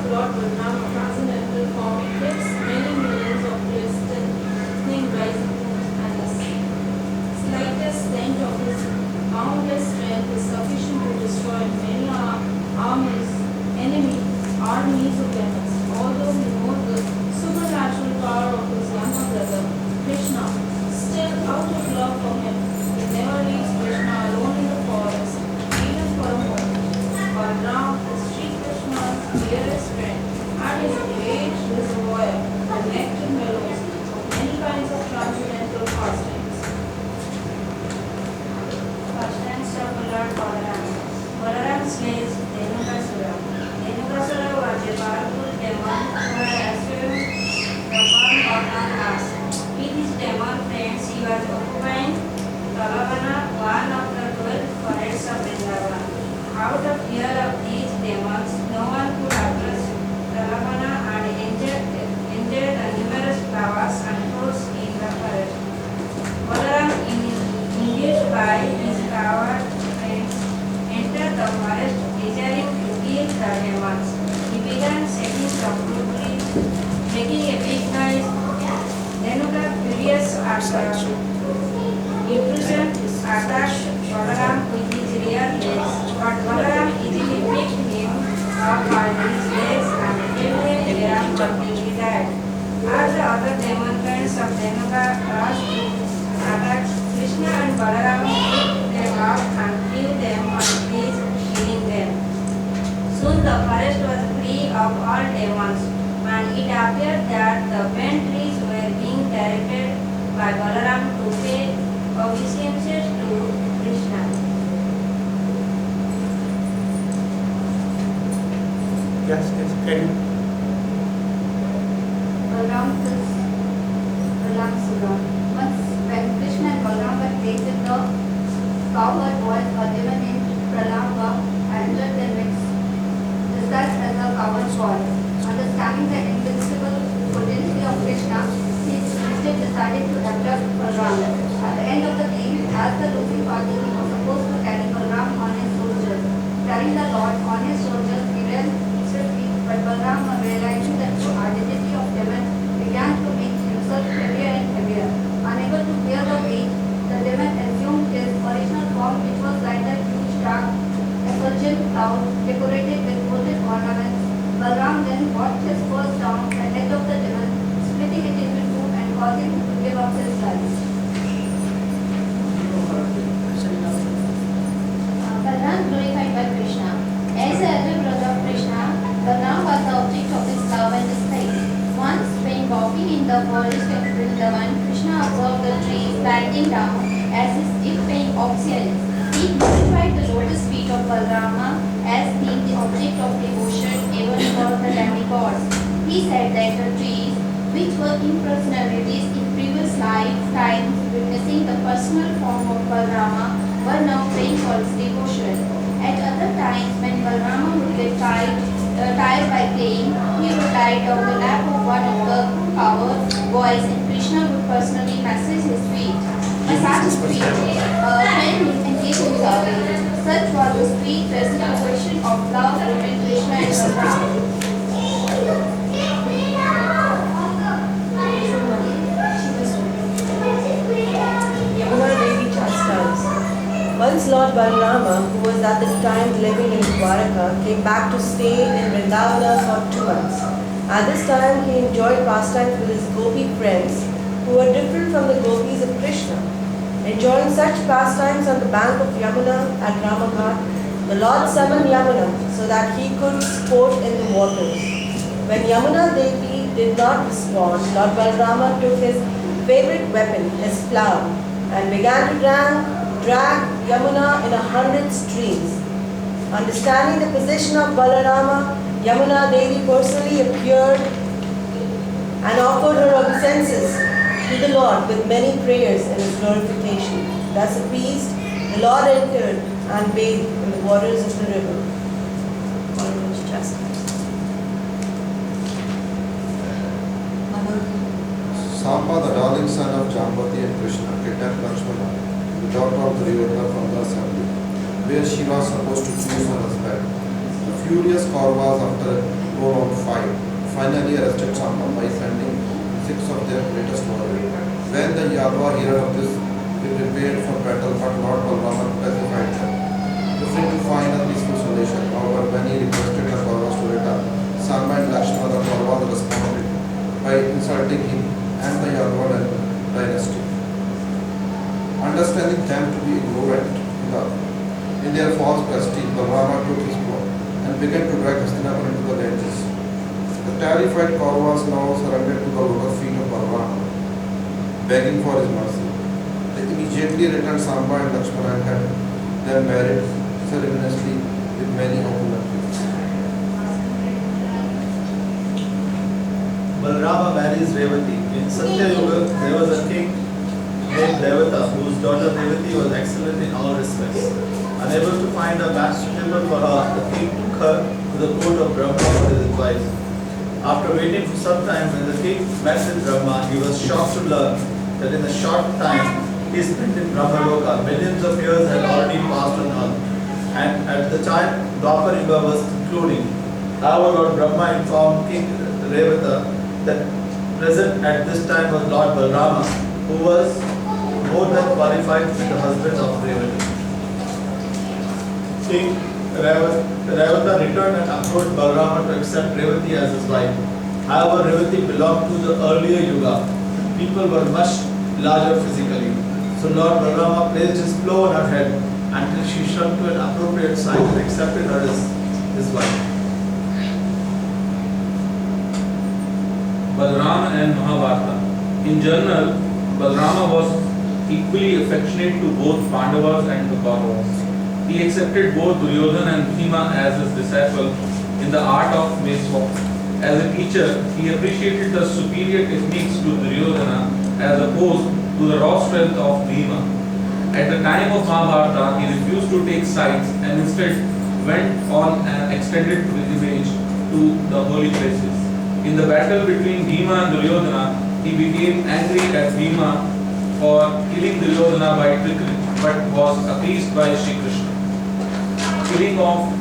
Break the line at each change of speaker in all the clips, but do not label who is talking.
Lord Balram, a transcendental form, eclipsed many millions of glistening rising moons, and the slightest dent of his boundless strength is sufficient to destroy many armies of demons. Although he knows the supernatural power of his younger brother, Krishna, still out of love for him, he never leaves Krishna alone in the forest, even for a moment. Balram is Sri Krishna's dearest friend and is a great reservoir of nectar mellows of many kinds of transcendental pastimes.
Pastimes of Lord Balaram. Balaram slays Dhenukasura. Dhenukasura was a powerful demon who had assumed the form of an ass. With his demon friends, he was occupying Talavana, one of the 12 forests of Vrindavan. Out of fear of these demons, no one could approach Talavana and enjoy the numerous flowers and fruits in the forest. Balaram, induced by his coward friends, entered the forest desiring to kill the demons. He began setting the fruit trees, making a big noise. Dhenuka, furious at the intrusion, attacked Balaram with his rear legs, but Balaram easily picked him up by his legs and gave him a ram until he died. As the other demon friends of Dhenuka rushed to attack, Krishna and Balaram picked them up and threw them on trees, killing them. Soon the forest was free of all demons, and it appeared that the bent trees were being directed by Balaram to pay obeisances to Krishna.
Yes, can you?
Balram's Sura. Once when Krishna and Balaram were placed in the cowherd was a demon named Pralamba entered their midst, disguised as a cowherd boy. Understanding the invincible potency of Krishna, he instead decided to abduct Balaram. At the end of the game, as the losing party, he was supposed to carry Balaram on his shoulders. Carrying the Lord on his shoulders, he ran swiftly, but Balaram, realizing the true identity of demon, began to make himself heavier and heavier. Unable to bear the weight, the demon assumed his original form, which was like a huge dark effulgent cloud decorated with golden ornaments. Balaram then brought his first down and let of the demon, splitting it into two and causing him to give up his life.
Balaram glorified by Krishna. As the elder brother of Krishna, Balaram was the object of his love and dislike. Once, when walking in the forest of Vrindavan, Krishna observed the trees bending down as if paying obeisance. He glorified the lotus feet of Balarama as being the object of devotion even for the demigods. He said that the trees, which were impersonalities in previous lifetimes witnessing the personal form of Balarama, were now paying for his devotion. At other times, when Balarama would get tired by playing, he would lie down the lap of one of the cowherd boys and Krishna would personally massage his feet. Massage his feet, when he engaged in service. Such was the sweet reciprocation of love between Krishna and Balaram.
Yamuna Devi chastised. Once Lord Balarama, who was at the time living in Dwaraka, came back to stay in Vrindavana for 2 months. At this time, he enjoyed pastimes with his gopi friends, who were different from the gopis of Krishna. Enjoying such pastimes on the bank of Yamuna at Ramaghat, the Lord summoned Yamuna so that he could sport in the waters. When Yamuna Devi did not respond, Lord Balarama took his favorite weapon, his plough, and began to drag Yamuna in 100 streams. Understanding the position of Balarama, Yamuna Devi personally appeared and offered her obeisances to the Lord with many prayers in his glorification. Thus appeased, the Lord entered and bathed in the waters of the river. Almost justice.
Samba, the darling son of Jambati and Krishna, kidnapped Lakshmana, the daughter of Duryodhana, from the assembly, where she was supposed to choose her husband. The furious Kauravas, after go on 5, finally arrested Samba by sending 6 of their greatest warriors. When the Yadava heard of this, they prepared for battle, but Lord Balrama pacified them, preferring to find a peaceful solution. However, when he requested the Kauravas to return, Samba and Lakshmana the Kauravas responded by insulting him and the Yadava dynasty. Understanding them to be ignorant in their false prestige, Balrama took his bow and began to drag Hastinapur into the Ganges. The terrified Kauravas now surrendered to the lotus feet of Balrama, begging for his mercy. They immediately returned Samba and Lakshmana and had them married ceremoniously with many opulent.
Balrama marries Revati. In Satya Yuga, there was a king named Revata whose daughter Revati was excellent in all respects. Unable to find a match suitable for her, the king took her to the court of Brahma for his advice. After waiting for some time, when the king met with Brahma, he was shocked to learn that in a short time he spent in Brahmaloka. Millions of years had already passed on earth, and at the time Dwapar Yuga was concluding. However, Lord Brahma informed King Revata that present at this time was Lord Balrama, who was more than qualified to be the husband of Revati. King Revata returned and approached Balrama to accept Revati as his wife. However, Revati belonged to the earlier Yuga. People were much larger physically. So Lord Balrama placed his plow on her head until she shrunk to an appropriate size and accepted her as his wife.
Balrama and Mahabharata. In general, Balrama was equally affectionate to both Pandavas and the Kauravas. He accepted both Duryodhana and Bhima as his disciple in the art of mace walk. As a teacher, he appreciated the superior techniques to Duryodhana as opposed to the raw strength of Bhima. At the time of Mahabharata, he refused to take sides and instead went on an extended pilgrimage to the holy places. In the battle between Bhima and Duryodhana, he became angry at Bhima for killing Duryodhana by trickery, but was appeased by Shri Krishna. Killing of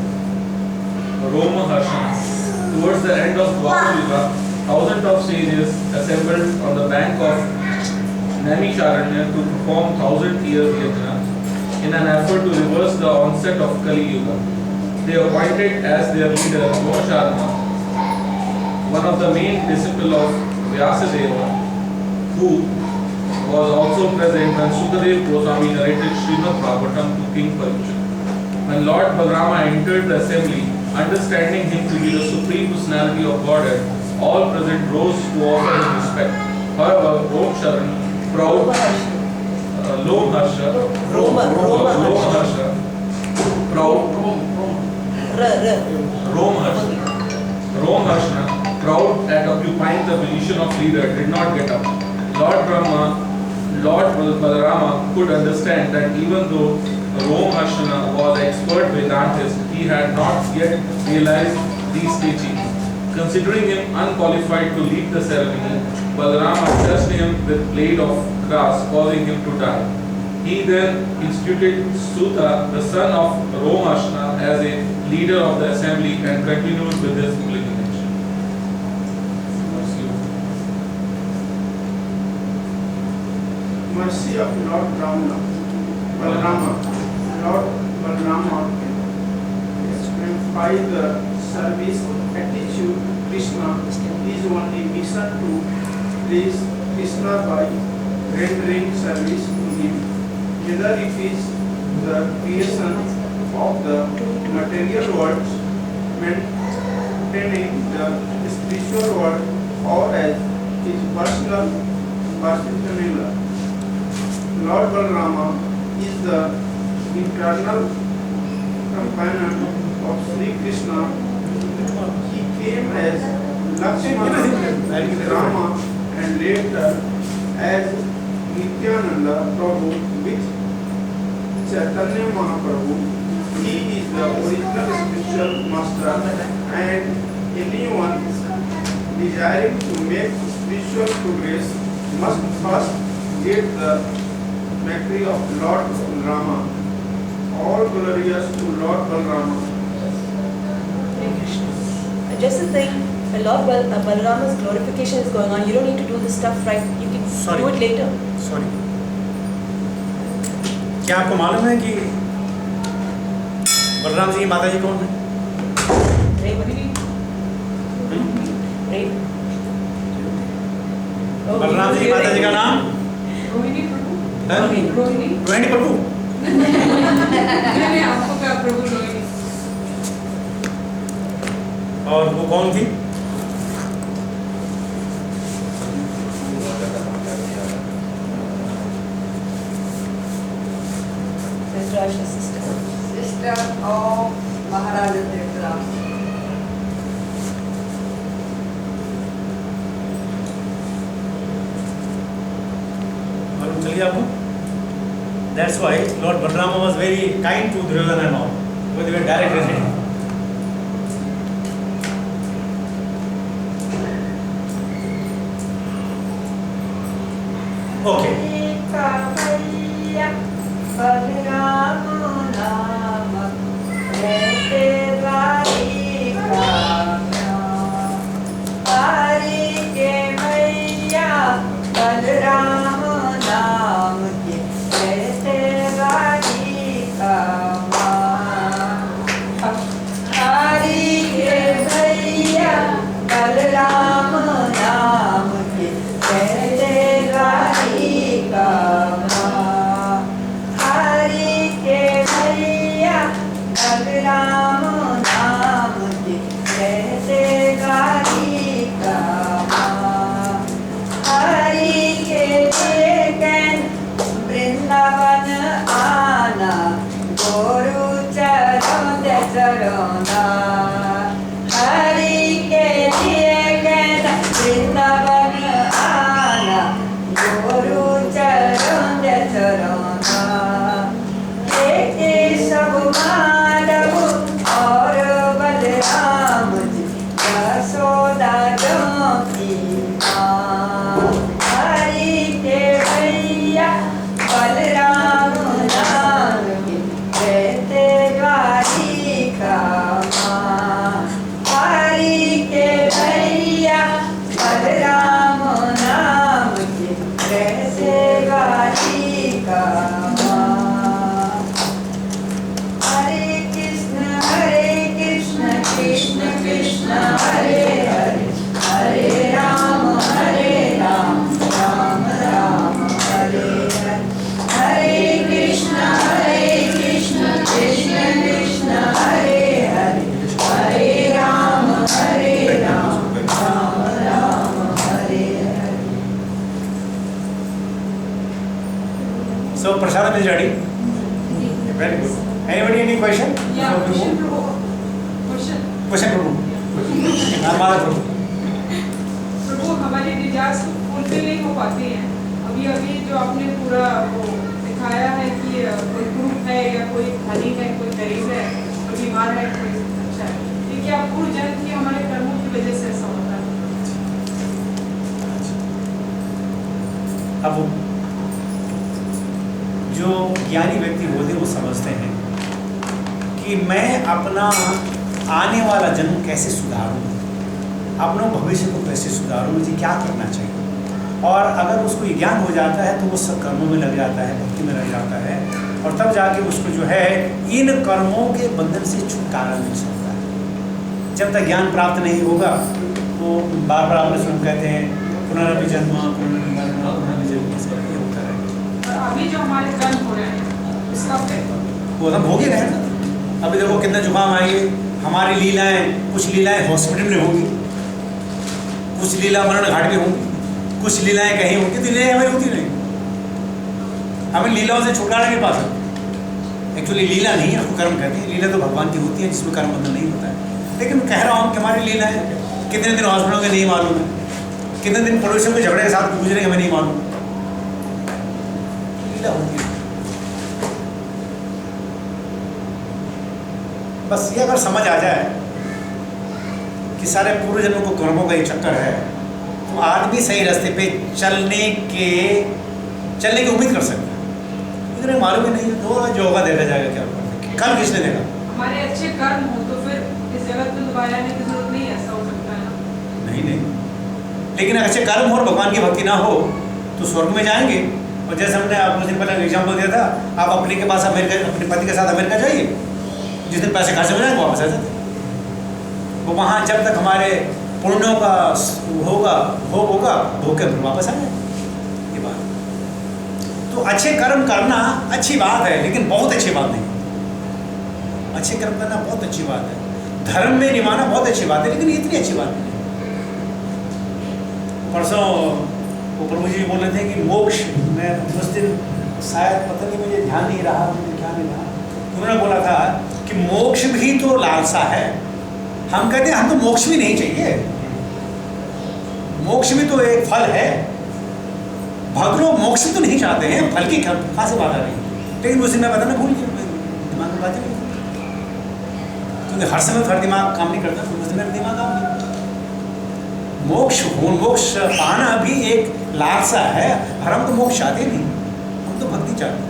Roma Harshana. Towards the end of Dwapar Yuga, thousands of sages assembled on the bank of Naimisharanya to perform 1,000-year yajna in an effort to reverse the onset of Kali Yuga. They appointed as their leader Gosharma, one of the main disciples of Vyasadeva, who was also present when Sukadev Goswami narrated Srimad Bhagavatam to King Parikshit. When Lord Balrama entered the assembly, understanding him to be the supreme personality of Godhead, all present rose to offer him respect. However, Romaharsha, proud, proud at occupying the position of leader, did not get up. Lord Balarama could understand that even though Romaharsha was expert Vedantist, he had not yet realized these teachings. Considering him unqualified to lead the ceremony, Balarama touched him with blade of grass, causing him to die. He then instituted Suta, the son of Romaharsha, as a leader of the assembly and continued with his pilgrimage.
Mercy of Lord Balrama. Lord Balrama exemplifies the service attitude Krishna. His only mission to please Krishna by rendering service to him. Whether it is the creation of the material world, maintaining the spiritual world, or as his personal Lord Balrama is the eternal companion of Sri Krishna. He came as Lakshmana and Rama and later as Nityananda Prabhu with Chaitanya Mahaprabhu. He is the original spiritual master, and anyone desiring to make spiritual progress must first get the victory of Lord Balrama. All glorious to Lord Balrama.
I just the thing, when Lord Balarama's glorification is going on, you don't need to do this stuff right. You can
Sorry.
do it later.
Sorry, क्या आपको मालूम है कि बलराम जी की माता जी कौन है?
Revathi.
Balram ji की माता जी का नाम
रोहिणी प्रभु।
है?
रोहिणी।
रोहिणी प्रभु।
नहीं, आपको क्या प्रभु रोहिणी।
और वो कौन थी?
Dhritarashtra's sister.
Sister of Maharaja Dhritarashtra.
मालूम चलिए आपको? That's why Lord Balarama was very kind to Duryodhana and all. Because they were direct related. Okay. So Prasadam is ready. Very good. Anybody any question?
Yeah, question Prabhu. Question।
Question प्रभु। हमारा प्रभु।
प्रभु हमारी desires fulfil नहीं हो पाती हैं। अभी जो आपने पूरा वो दिखाया है कि कोई ग्रुप है या कोई धनी है, कोई गरीब है, कोई बीमार है, कोई अच्छा है। ये क्या पूर्ण जन्म की हमारे कर्मों की वजह से ऐसा होता है?
अब जो ज्ञानी व्यक्ति होते हैं वो समझते हैं कि मैं अपना आने वाला जन्म कैसे सुधारूं, अपने भविष्य को कैसे सुधारूं, मुझे क्या करना चाहिए। और अगर उसको ज्ञान हो जाता है तो वो सब कर्मों में लग जाता है, भक्ति में लग जाता है, और तब जाके उसको जो है इन कर्मों के बंधन से छुटकारा मिल सकता है। जब तक ज्ञान प्राप्त नहीं होगा तो बार बार आपने सुन कहते हैं पुनरभि जन्म होता है।
अभी जो हमारे कर्म हो रहे हैं उसका
वो सब हो गए हैं। अभी देखो कितना जुकाम आएंगे, हमारी लीलाएं, कुछ लीलाएं हॉस्पिटल में होंगी, कुछ लीला मरण घाट में होंगी, कुछ लीलाएं कहीं होंगी, तो लीलाएं हमें होती नहीं। हमें लीलाओं से छुटकारा नहीं पा सकते। एक्चुअली लीला नहीं है, उसको कर्म कहते हैं। लीला तो भगवान की होती है जिसमें कर्म बंधन नहीं होता है। लेकिन कह रहा हूँ कि हमारी लीला है, कितने दिन हॉस्पिटलों के नहीं मालूम है, कितने दिन पड़ोसियों के झगड़े के साथ गुजरे हमें नहीं मालूम। लीला होती है। बस ये अगर समझ आ जाए कि सारे पूर्व जन्मों को कर्मों का एक चक्कर है, तो आदमी सही रास्ते पे चलने की उम्मीद कर सकता है। लेकिन मालूम ही नहीं तो जो होगा देखा जाएगा, क्या कल किसने देखा।
हमारे अच्छे कर्म हो तो फिर इस जगत में दोबारा आने की जरूरत नहीं है। ऐसा
ही नहीं। लेकिन अच्छे कर्म हो और भगवान की भक्ति ना हो तो स्वर्ग में जाएंगे। और जैसे हमने आप कुछ दिन पहले एग्जाम्पल दिया था, आप अपने के पास अमेरिका, अपने पति के साथ अमेरिका जाइए, जिस दिन पैसे खर्च हो जाएंगे वापस आ जाते। वो वहाँ जब तक हमारे पुण्यों का होगा भोग होगा, भोग के वापस आ जाए। ये बात तो अच्छे कर्म करना अच्छी बात है, लेकिन बहुत अच्छी बात नहीं। अच्छे कर्म करना बहुत अच्छी बात है, धर्म में निभाना बहुत अच्छी बात है, लेकिन इतनी अच्छी बात नहीं। परसों वो प्रभु जी बोल रहे थे कि मोक्ष, मैं उस दिन शायद पता नहीं, मुझे ध्यान नहीं रहा, मुझे ध्यान नहीं रहा, उन्होंने बोला था कि मोक्ष भी तो लालसा है। हम कहते हैं हम तो मोक्ष भी नहीं चाहिए, मोक्ष भी तो एक फल है। भक्त लोग मोक्ष तो नहीं चाहते हैं, फल की कहाँ से बात आ रही है। लेकिन उस दिन मैं बताना भूल गया, दिमाग में बात नहीं, क्योंकि हर समय हर दिमाग काम नहीं करता, उस दिन मेरा दिमाग काम नहीं। मोक्ष पाना भी एक लालसा है, और हम तो मोक्ष चाहते नहीं, हम तो भक्ति चाहते हैं।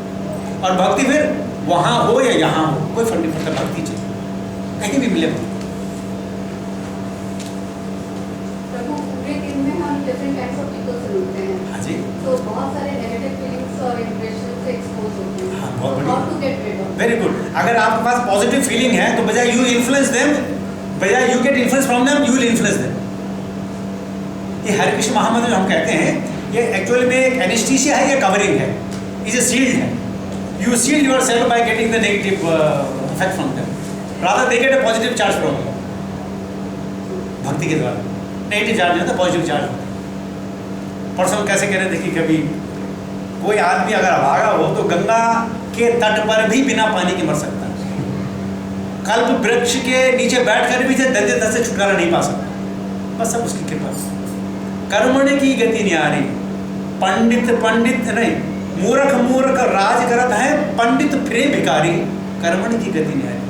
और भक्ति फिर वहाँ हो या यहाँ हो, कोई फर्क नहीं पड़ता, भक्ति चाहिए कहीं भी मिले।
प्रभु, पूरे दिन में हम डिफरेंट टाइप्स ऑफ पीपल से मिलते हैं।
हाँ जी,
तो बहुत सारे नेगेटिव फीलिंग्स और इंप्रेशन से एक्सपोज होते हैं।
हाँ, बहुत बढ़िया।
How to get rid of?
Very good. अगर आपके पास पॉजिटिव फीलिंग है तो बजाय यू इन्फ्लुएंस देम, बजाय you get influence from them, you will influence them. ये हरे कृष्ण महामंत्र जो हम कहते हैं, ये एक्चुअली में एक एनेस्थीसिया है, ये कवरिंग है, इज ए शील्ड है। You shield your self by getting the negative effect from them, rather they get a positive charge from them. भक्ति के द्वारा नेगेटिव चार्ज नहीं होता, पॉजिटिव चार्ज होता है। परसों कैसे कह रहे थे कि कभी कोई आदमी अगर अभागा हो तो गंगा के तट पर भी बिना पानी के मर सकता है, कल्प वृक्ष के नीचे बैठ कर भी दंते दस्त से छुटकारा नहीं पा सकता, बस सब उसकी कृपा। कर्मण्य की गति न्यारी, पंडित नहीं, मूर्ख राज करत है, पंडित फिरे भिकारी, कर्मण्य की गति न्यारी।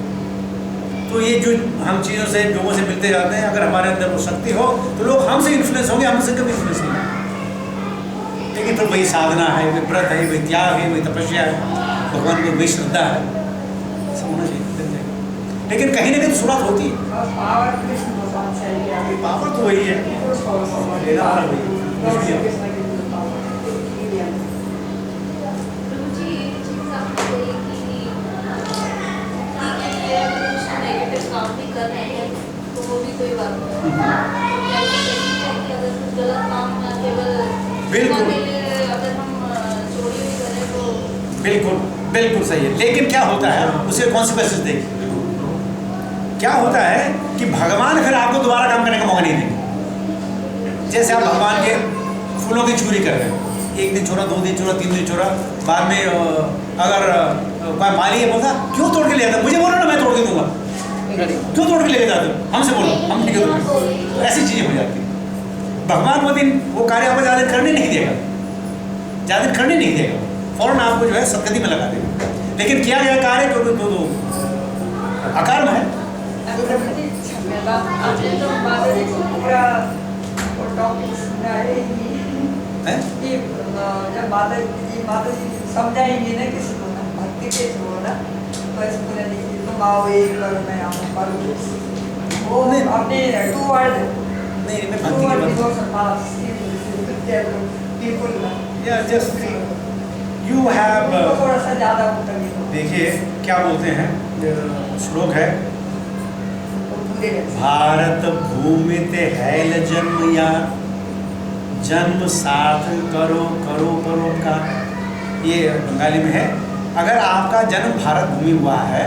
तो ये जो हम चीज़ों से, लोगों से मिलते जाते हैं, अगर हमारे अंदर वो शक्ति हो तो लोग हमसे इन्फ्लुएंस होंगे, हमसे कभी इन्फ्लुएंस नहीं। लेकिन तो वही साधना है, वही व्रत है, वही त्याग है, वही तपस्या है, भगवान को वही श्रद्धा है, सब होना चाहिए। लेकिन कहीं ना कहीं शुरुआत होती है, पावर तो वही है,
प्रभु जी, एक चीज आप कही कि नेगेटिव काम भी कर रहे हैं तो वो भी कोई बात नहीं है। अगर कुछ गलत काम ना केवल
बिल्कुल।
के लिए अगर हम चोरी भी करें तो
बिल्कुल सही है। लेकिन क्या होता है, उसके कॉन्सिक्वेंसेस देखिए। क्या होता है कि भगवान फिर आपको दोबारा काम करने का मौका नहीं देंगे। जैसे आप भगवान के फूलों की चोरी कर रहे हैं, एक दिन छोड़ा, 2 दिन छोड़ा, 3 दिन छोड़ा, बाद में अगर कोई माली है बोलता क्यों तोड़ के ले जाता, मुझे बोलो ना, मैं तोड़ के दूंगा, क्यों तोड़ के लेके जाते हो, हमसे बोलो, हम लेके दूंगे। तो ऐसी चीज़ें हो जाती है। भगवान वो दिन वो कार्य आपको ज़्यादा दिन करने नहीं देगा, ज़्यादा दिन करने नहीं देगा, फौरन आपको जो है सदगति में लगा देगा। लेकिन किया गया कार्य क्योंकि तो अकर्म है।
आपने तो पूरा टॉपिक सुनाए कि जब माता जी समझाएंगे ना किसी को ना भक्ति के थ्रू ना, तो ऐसे बोला नहीं कि तुम आओ एक करो, मैं आऊँ करो, वो अपने 2 वर्ड
नहीं, मैं भक्ति की बात
पीपल
जस्ट यू हैव
थोड़ा सा ज़्यादा होता है।
देखिए क्या बोलते हैं, श्लोक है, भारत भूमि ते हैल जन्म या जन्म साथ करो करो करो का, ये बंगाली में है। अगर आपका जन्म भारत भूमि हुआ है,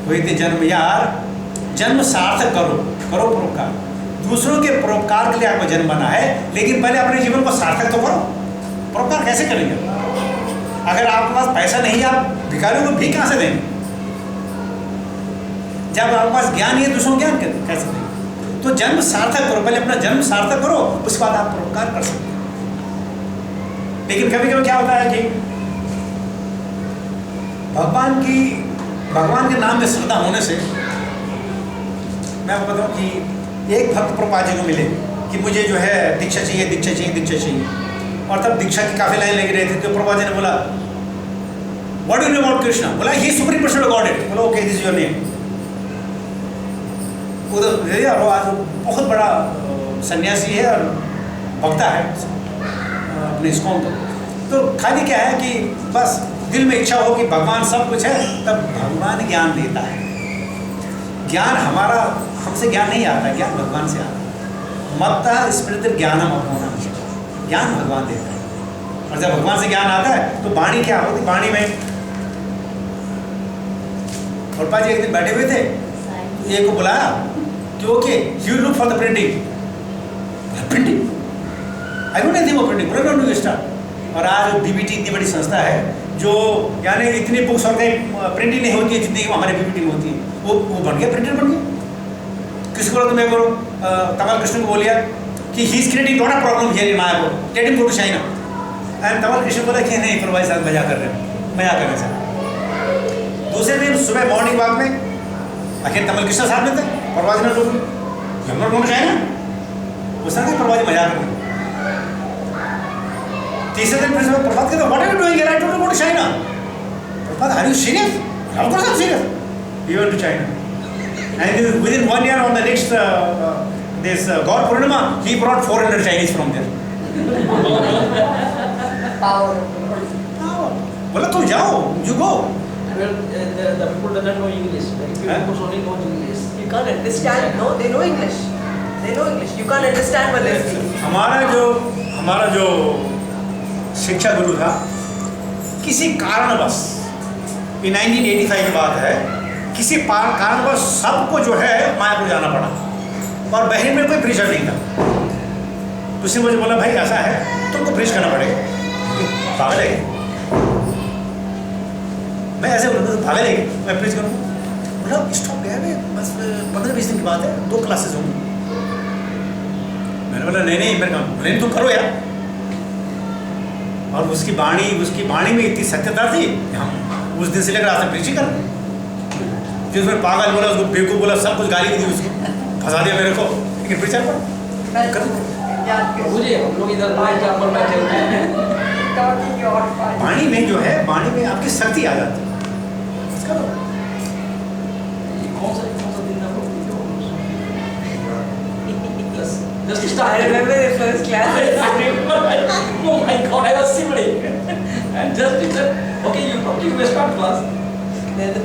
वही थे जन्म यार, जन्म सार्थक करो करो परोपकार। दूसरों के परोपकार के लिए आपका जन्म बना है, लेकिन पहले अपने जीवन को सार्थक तो करो। परोपकार कैसे करेंगे? अगर आपके पास पैसा नहीं है, आप भिखारियों को भी कहाँ से देंगे? जब आपके पास ज्ञान है, दूसरों को ज्ञान कैसे देंगे? तो जन्म सार्थक करो, पहले अपना जन्म सार्थक करो, उसके बाद आप परोपकार कर सकते हैं। लेकिन कभी कभी क्या होता है कि भगवान के नाम में श्रद्धा होने से, मैं आपको बताऊँ कि एक भक्त प्रभुपाद जी को मिले कि मुझे जो है दीक्षा चाहिए, दीक्षा चाहिए, दीक्षा चाहिए। और तब दीक्षा की काफी लाइन लगी रही थी, तो प्रभुपाद जी ने बोला what do you know about Krishna? बोला ही सुप्रीम पर्सन ऑफ गॉड। बोला okay, this is your name. उधर आज बहुत बड़ा सन्यासी है और भक्ता है अपने इस्कॉन का। तो खाली क्या है कि बस दिल में इच्छा हो कि भगवान सब कुछ है, तब भगवान ज्ञान देता है। ज्ञान हमारा, हमसे ज्ञान नहीं आता, ज्ञान भगवान से आता है। मत्ता स्मृति ज्ञानम अपना, ज्ञान भगवान देता है। और जब भगवान से ज्ञान आता है तो वाणी क्या होती, वाणी में और पाजी एक दिन बैठे हुए थे, एक को बुलाया कि okay you look for the printing, I don't know printing, program to start. और आज बीबीटी इतनी बड़ी संस्था है जो यानी इतनी बुक्स और प्रिंटिंग नहीं होती है जितनी हमारे बीबीटी में होती है, वो बन गया, प्रिंटर बन गया। किसी को तो मैं करो तमल कृष्ण को बोलिया कि he is creating not a problem here in Mayapur, let him go to China. And Tamal Krishna बोला कि नहीं प्रभाई साहब मजा कर रहे हैं, मजा करने से। दूसरे दिन सुबह मॉर्निंग वॉक में आखिर तमल कृष्ण साहब में थे, प्रभाजी ने लोग हम लोग ढूंढ चाइना, उसने कहा प्रभाजी मजा कर रहे हैं। तीसरे दिन फिर प्रभात कहते what are you doing here, I don't go to China. Prabhat are you serious, of course I am serious, we went to China. And within 1 year on the next this Gaur Purnima he brought 400 Chinese from there.
Power.
बोला तुम जाओ, you go.
Well, the people doesn't know English. Like people only know English.
You can't understand. No, they know English. They know English. You can't understand what they're speaking.
हमारा जो शिक्षा गुरु था, किसी कारणवश, ये 1985 की बात है, किसी कारणवश सबको जो है मायापुर जाना पड़ा और बहन में कोई प्रीचर नहीं था। तो उसने मुझे बोला भाई ऐसा है तुमको प्रीच करना पड़ेगा। पागल है, मैं ऐसे पागल है मैं प्रीच करूँगा? बोला स्टॉप गया मैं, बस 15-20 दिन की बात है, 2 क्लासेस होंगी। मैंने बोला नहीं मेरे काम नहीं, तुम करो यार। और उसकी वाणी में इतनी सत्यता थी कि हम उस दिन से लेकर आज तक प्रीच ही कर। फिर उसमें पागल बोला, उसको बेवकूफ़ बोला, सब कुछ गाली दी, उसको फंसा दिया मेरे को, लेकिन प्रीचर पर
मुझे हम लोग इधर पर बैठे हुए हैं।
वाणी में जो है, वाणी में आपकी शक्ति आ जाती है।
कौन सा दिन था? Just start.
I remember the first class.
Oh my God, I was shivering. And just okay, you start class.
Then the